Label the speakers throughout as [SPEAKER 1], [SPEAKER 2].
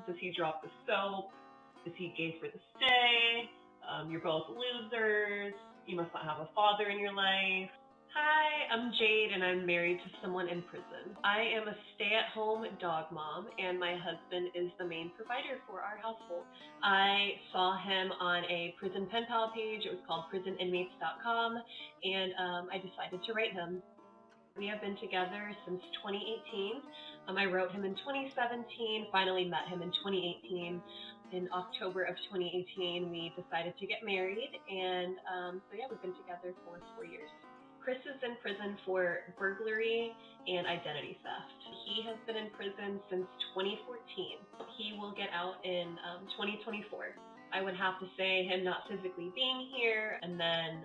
[SPEAKER 1] Does he drop the soap? Is he gay for the stay? You're both losers. You must not have a father in your life. Hi, I'm Jade and I'm married to someone in prison. I am a stay-at-home dog mom and my husband is the main provider for our household. I saw him on a prison pen pal page. It was called prisoninmates.com and I decided to write him. We have been together since 2018. I wrote him in 2017, finally met him in 2018. In October of 2018, we decided to get married, and so yeah, we've been together for 4 years. Chris is in prison for burglary and identity theft. He has been in prison since 2014. He will get out in 2024. I would have to say him not physically being here, and then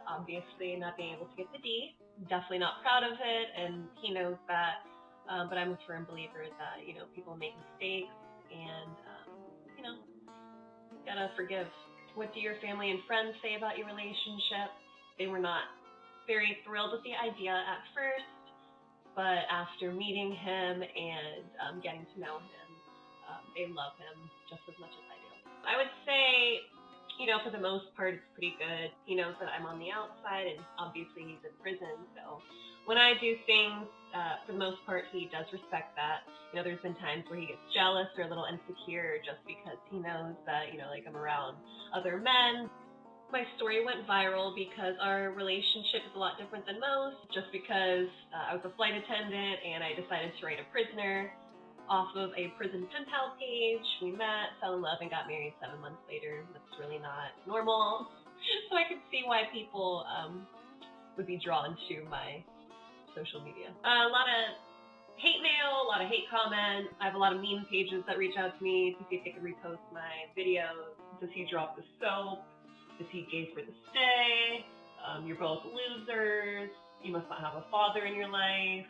[SPEAKER 1] obviously not being able to get the D. Definitely not proud of it, and he knows that, but I'm a firm believer that, people make mistakes, and, gotta forgive. What do your family and friends say about your relationship? They were not very thrilled with the idea at first, but after meeting him and getting to know him, they love him just as much as I do. I would say, for the most part, it's pretty good. He knows that I'm on the outside, and obviously he's in prison, so when I do things, for the most part, he does respect that. There's been times where he gets jealous or a little insecure just because he knows that, I'm around other men. My story went viral because our relationship is a lot different than most, just because I was a flight attendant and I decided to write a prisoner off of a prison pen pal page. We met, fell in love, and got married 7 months later. That's really not normal. So I could see why people would be drawn to my social media. A lot of hate mail, a lot of hate comments. I have a lot of meme pages that reach out to me to see if they can repost my videos. Does he drop the soap? Is he gay for the stay? You're both losers. You must not have a father in your life.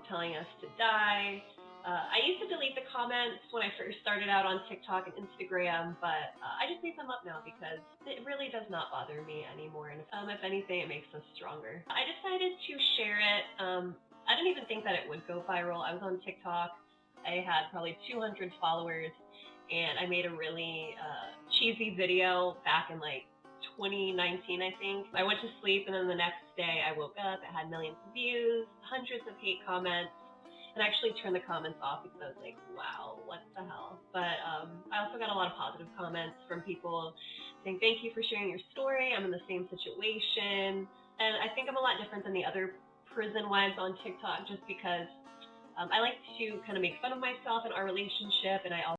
[SPEAKER 1] Telling us to die. I used to delete the comments when I first started out on TikTok and Instagram, but I just leave them up now because it really does not bother me anymore. And if anything, it makes us stronger. I decided to share it. I didn't even think that it would go viral. I was on TikTok. I had probably 200 followers, and I made a really cheesy video back in 2019, I think. I went to sleep, and then the next day I woke up. It had millions of views, hundreds of hate comments. And I actually turned the comments off because I was like, wow, what the hell? But I also got a lot of positive comments from people saying, thank you for sharing your story. I'm in the same situation. And I think I'm a lot different than the other prison wives on TikTok just because I like to kind of make fun of myself and our relationship, and I also